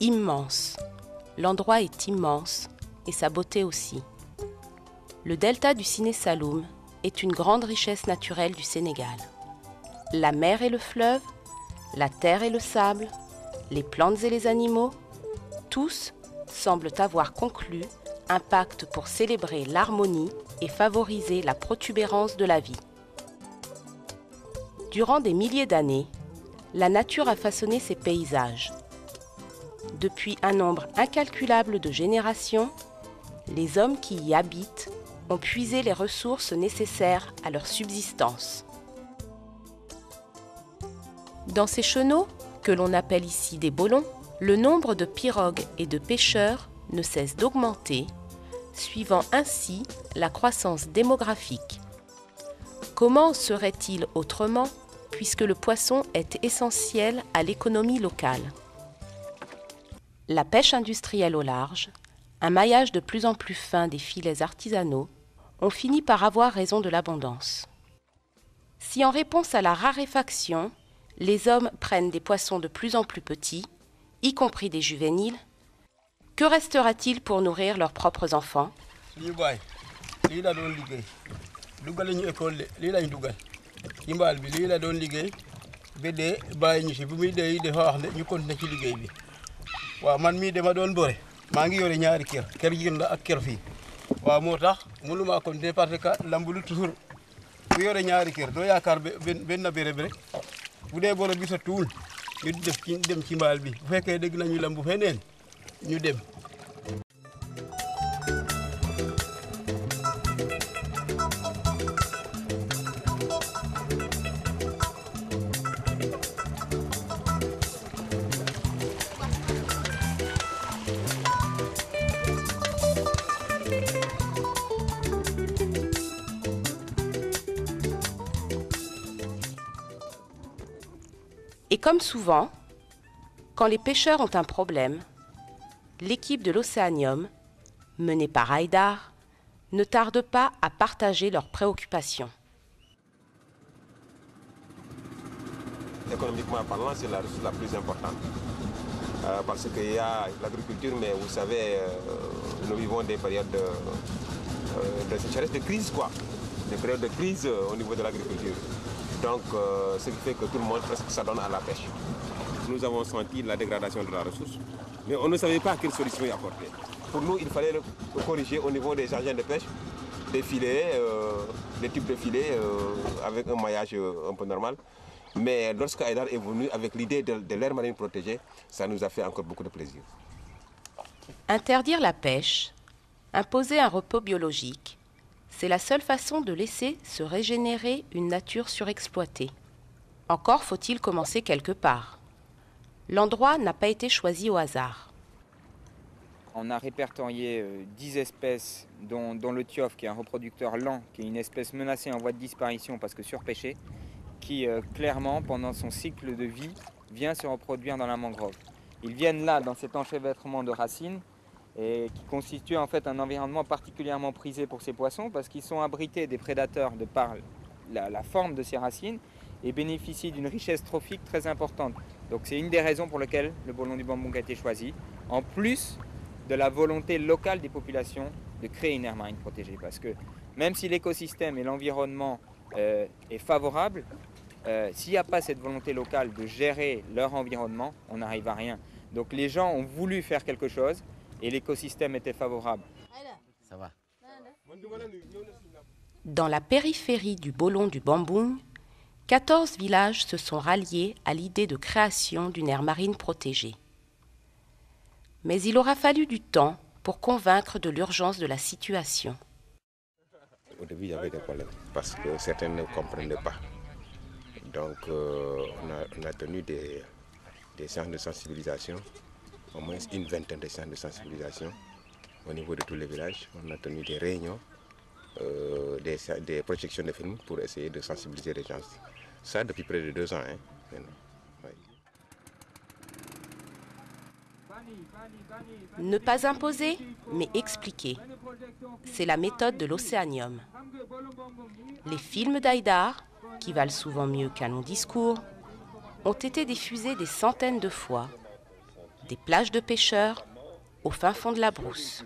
Immense. L'endroit est immense et sa beauté aussi. Le delta du Siné Saloum est une grande richesse naturelle du Sénégal. La mer et le fleuve, la terre et le sable, les plantes et les animaux, tous semblent avoir conclu un pacte pour célébrer l'harmonie et favoriser la protubérance de la vie. Durant des milliers d'années, la nature a façonné ces paysages. Depuis un nombre incalculable de générations, les hommes qui y habitent ont puisé les ressources nécessaires à leur subsistance. Dans ces chenaux, que l'on appelle ici des bolons, le nombre de pirogues et de pêcheurs ne cesse d'augmenter, suivant ainsi la croissance démographique. Comment serait-il autrement, puisque le poisson est essentiel à l'économie locale? La pêche industrielle au large, un maillage de plus en plus fin des filets artisanaux, ont fini par avoir raison de l'abondance. Si en réponse à la raréfaction, les hommes prennent des poissons de plus en plus petits, y compris des juvéniles, que restera-t-il pour nourrir leurs propres enfants? waaw man mii dama doon bëre maa ngi yore ñaari kër jigéen la ak kër fii waaw moo tax mënuma continuer parce que lamb lu toujours bu yore ñaari kër doo yaakaar benn béréb rek bu dee boro bi sa tuul ñu dem ci mbaal bi bu fekkee dégg nañu lamb feneen ñu dem. Et comme souvent, quand les pêcheurs ont un problème, l'équipe de l'Océanium, menée par Haïdar, ne tarde pas à partager leurs préoccupations. Économiquement parlant, c'est la ressource la plus importante. Parce qu'il y a l'agriculture, mais vous savez, nous vivons des périodes de sécheresse, de crise, quoi. Des périodes de crise au niveau de l'agriculture. Donc, ce qui fait que tout le monde presque s'adonne à la pêche. Nous avons senti la dégradation de la ressource, mais on ne savait pas quelle solution y apporter. Pour nous, il fallait le corriger au niveau des engins de pêche, des filets, des types de filets avec un maillage un peu normal. Mais lorsque Haïdar est venu avec l'idée de l'aire marine protégée, ça nous a fait encore beaucoup de plaisir. Interdire la pêche, imposer un repos biologique, c'est la seule façon de laisser se régénérer une nature surexploitée. Encore faut-il commencer quelque part. L'endroit n'a pas été choisi au hasard. On a répertorié 10 espèces, dont le thiof, qui est un reproducteur lent, qui est une espèce menacée en voie de disparition parce que surpêchée, qui clairement, pendant son cycle de vie, vient se reproduire dans la mangrove. Ils viennent là, dans cet enchevêtrement de racines, et qui constitue en fait un environnement particulièrement prisé pour ces poissons parce qu'ils sont abrités des prédateurs de par la forme de ces racines et bénéficient d'une richesse trophique très importante. Donc c'est une des raisons pour lesquelles le bolon du Bambouk a été choisi, en plus de la volonté locale des populations de créer une aire marine protégée. Parce que même si l'écosystème et l'environnement est favorable, s'il n'y a pas cette volonté locale de gérer leur environnement, on n'arrive à rien. Donc les gens ont voulu faire quelque chose, et l'écosystème était favorable. Ça va. Dans la périphérie du bolon du Bambouk, 14 villages se sont ralliés à l'idée de création d'une aire marine protégée. Mais il aura fallu du temps pour convaincre de l'urgence de la situation. Au début, il y avait des problèmes parce que certains ne comprenaient pas. Donc, on a tenu des séances de sensibilisation, au moins une vingtaine de séances de sensibilisation au niveau de tous les villages. On a tenu des réunions, des projections de films pour essayer de sensibiliser les gens. Ça depuis près de 2 ans. Oui. Ne pas imposer, mais expliquer. C'est la méthode de l'Océanium. Les films d'Haïdar, qui valent souvent mieux qu'un long discours, ont été diffusés des centaines de fois. des plages de pêcheurs au fin fond de la brousse.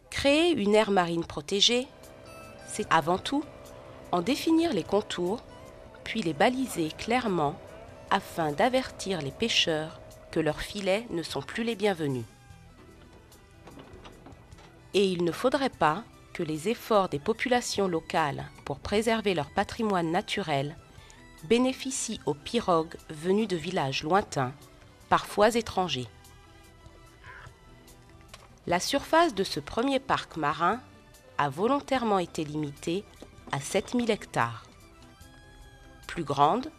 Créer une aire marine protégée, c'est avant tout en définir les contours, puis les baliser clairement afin d'avertir les pêcheurs que leurs filets ne sont plus les bienvenus. Et il ne faudrait pas que les efforts des populations locales pour préserver leur patrimoine naturel bénéficient aux pirogues venues de villages lointains, parfois étrangers. La surface de ce premier parc marin a volontairement été limitée à 7000 hectares. Plus grande,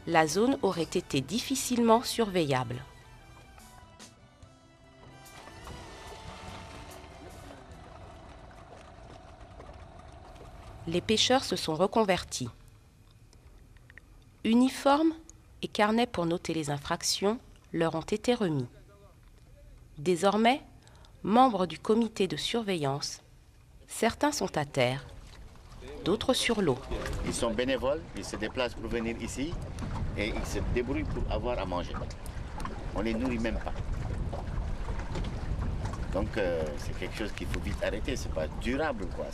la zone aurait été difficilement surveillable. Les pêcheurs se sont reconvertis. Uniformes et carnets pour noter les infractions leur ont été remis. Désormais, membres du comité de surveillance, certains sont à terre, d'autres sur l'eau. Ils sont bénévoles, ils se déplacent pour venir ici et ils se débrouillent pour avoir à manger. On ne les nourrit même pas. Donc c'est quelque chose qu'il faut vite arrêter, c'est pas durable quoi.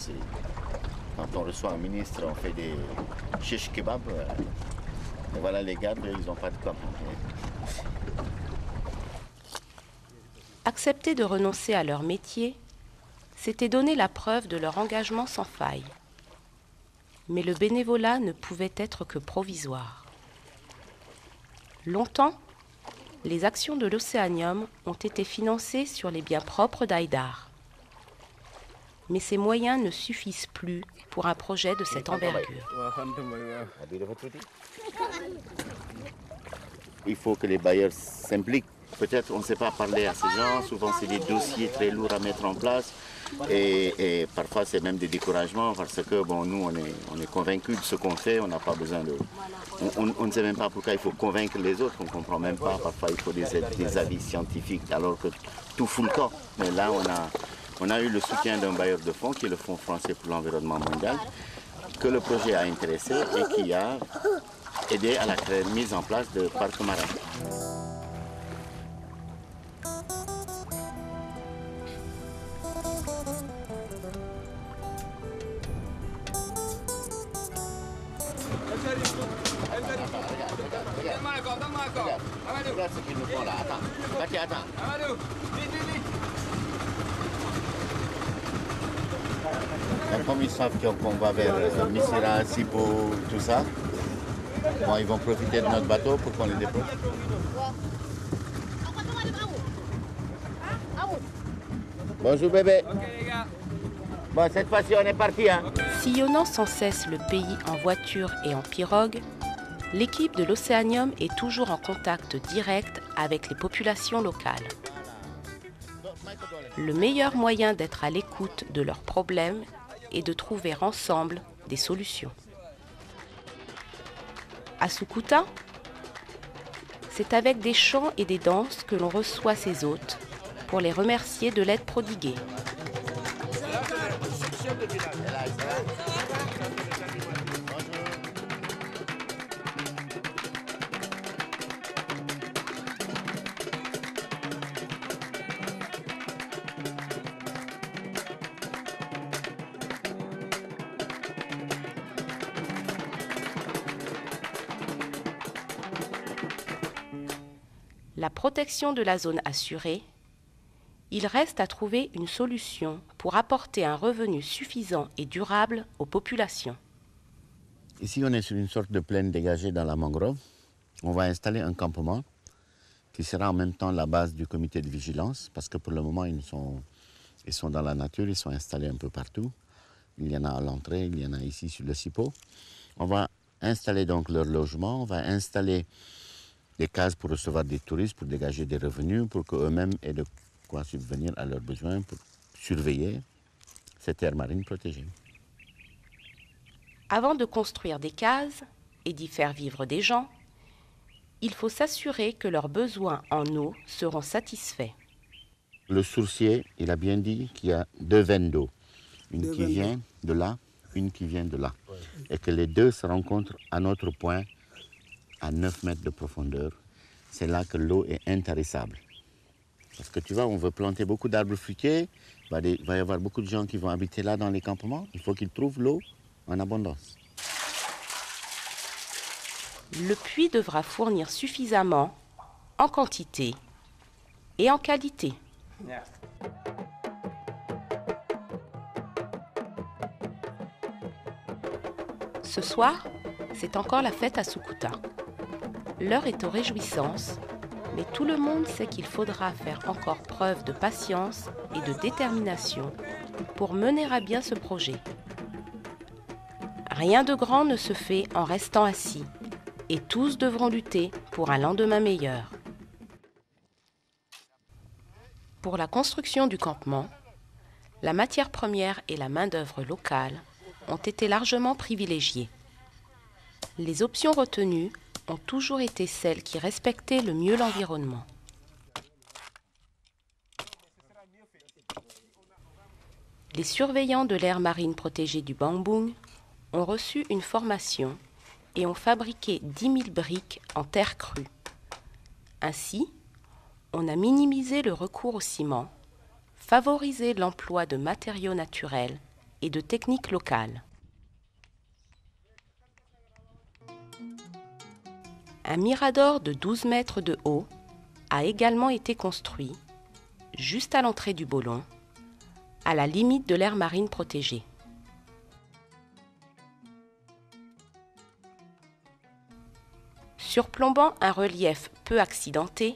Quand on reçoit un ministre, on fait des shish kebab. Et voilà, les gardes, ils n'ont pas de quoi manger. Accepter de renoncer à leur métier, c'était donner la preuve de leur engagement sans faille. Mais le bénévolat ne pouvait être que provisoire. Longtemps, les actions de l'Océanium ont été financées sur les biens propres d'Haïdar. Mais ces moyens ne suffisent plus pour un projet de cette envergure. Il faut que les bailleurs s'impliquent. Peut-être on ne sait pas parler à ces gens, souvent c'est des dossiers très lourds à mettre en place et parfois c'est même des découragements parce que bon, nous on est convaincus de ce qu'on fait, on n'a pas besoin de... On ne sait même pas pourquoi il faut convaincre les autres, on ne comprend même pas, parfois il faut des avis scientifiques alors que tout fout le camp. Mais là on a eu le soutien d'un bailleur de fonds qui est le Fonds français pour l'environnement mondial, que le projet a intéressé et qui a aidé à la mise en place de parcs marins. Regarde ce qu'ils nous font là. Attends. Comme ils savent qu'on va vers Missira, Sipo, tout ça, bon, ils vont profiter de notre bateau pour qu'on les dépose. Bonjour bébé. Bon, cette fois-ci on est parti. Hein. Sillonnant sans cesse le pays en voiture et en pirogue, l'équipe de l'Océanium est toujours en contact direct avec les populations locales. Le meilleur moyen d'être à l'écoute de leurs problèmes est de trouver ensemble des solutions. À Sukuta, c'est avec des chants et des danses que l'on reçoit ses hôtes pour les remercier de l'aide prodiguée. La protection de la zone assurée, il reste à trouver une solution pour apporter un revenu suffisant et durable aux populations. Ici, on est sur une sorte de plaine dégagée dans la mangrove. On va installer un campement qui sera en même temps la base du comité de vigilance, parce que pour le moment, ils sont dans la nature, ils sont installés un peu partout. Il y en a à l'entrée, il y en a ici sur le Sipo. On va installer donc leur logement, on va installer des cases pour recevoir des touristes, pour dégager des revenus, pour qu'eux-mêmes aient de quoi subvenir à leurs besoins, pour surveiller cette aire marine protégée. Avant de construire des cases et d'y faire vivre des gens, il faut s'assurer que leurs besoins en eau seront satisfaits. Le sourcier, il a bien dit qu'il y a 2 veines d'eau. Une qui vient de là, une qui vient de là. Et que les deux se rencontrent à notre point, à 9 mètres de profondeur. C'est là que l'eau est intarissable. Parce que tu vois, on veut planter beaucoup d'arbres fruitiers. Il va y avoir beaucoup de gens qui vont habiter là dans les campements. Il faut qu'ils trouvent l'eau en abondance. Le puits devra fournir suffisamment, en quantité et en qualité. Ce soir, c'est encore la fête à Sukuta. L'heure est aux réjouissances, mais tout le monde sait qu'il faudra faire encore preuve de patience et de détermination pour mener à bien ce projet. Rien de grand ne se fait en restant assis, et tous devront lutter pour un lendemain meilleur. Pour la construction du campement, la matière première et la main-d'œuvre locale ont été largement privilégiées. Les options retenues ont toujours été celles qui respectaient le mieux l'environnement. Les surveillants de l'aire marine protégée du Bangbung ont reçu une formation et ont fabriqué 10 000 briques en terre crue. Ainsi, on a minimisé le recours au ciment, favorisé l'emploi de matériaux naturels et de techniques locales. Un mirador de 12 mètres de haut a également été construit, juste à l'entrée du Bolon, à la limite de l'aire marine protégée. Surplombant un relief peu accidenté,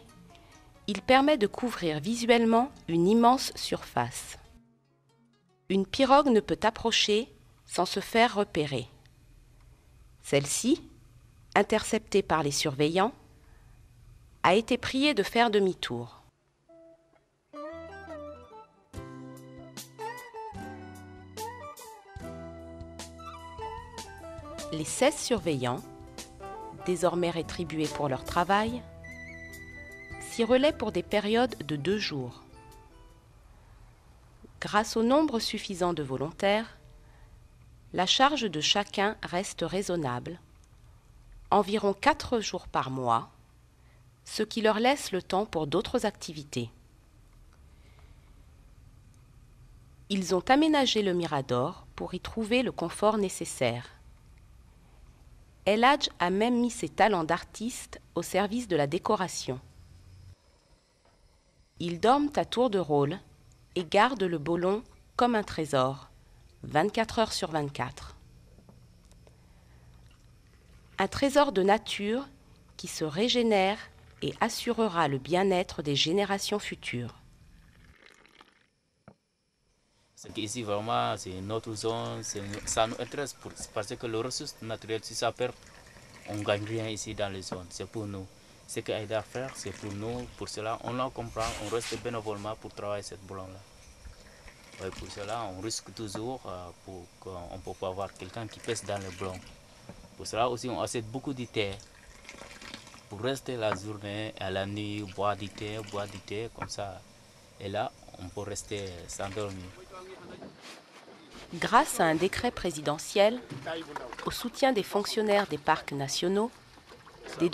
il permet de couvrir visuellement une immense surface. Une pirogue ne peut approcher sans se faire repérer. Celle-ci, interceptée par les surveillants, a été priée de faire demi-tour. Les 16 surveillants, désormais rétribués pour leur travail, s'y relaient pour des périodes de 2 jours. Grâce au nombre suffisant de volontaires, la charge de chacun reste raisonnable, environ 4 jours par mois, ce qui leur laisse le temps pour d'autres activités. Ils ont aménagé le mirador pour y trouver le confort nécessaire. El Hadj a même mis ses talents d'artiste au service de la décoration. Ils dorment à tour de rôle et gardent le Bolon comme un trésor, 24 heures sur 24. Un trésor de nature qui se régénère et assurera le bien-être des générations futures. Ici, vraiment, c'est notre zone, ça nous intéresse parce que les ressources naturelles, si ça perd, on ne gagne rien ici dans les zones. C'est pour nous. Ce qu'Aïda a à faire, c'est pour nous. Pour cela, on la comprend, on reste bénévolement pour travailler cette boulon-là. Ouais, pour cela, on risque toujours pour qu'on ne peut pas avoir quelqu'un qui pèse dans le blanc. Pour cela aussi, on achète beaucoup de thé. Pour rester la journée, à la nuit, boire du thé, comme ça. Et là, on peut rester s'endormir. Grâce à un décret présidentiel, au soutien des fonctionnaires des parcs nationaux, des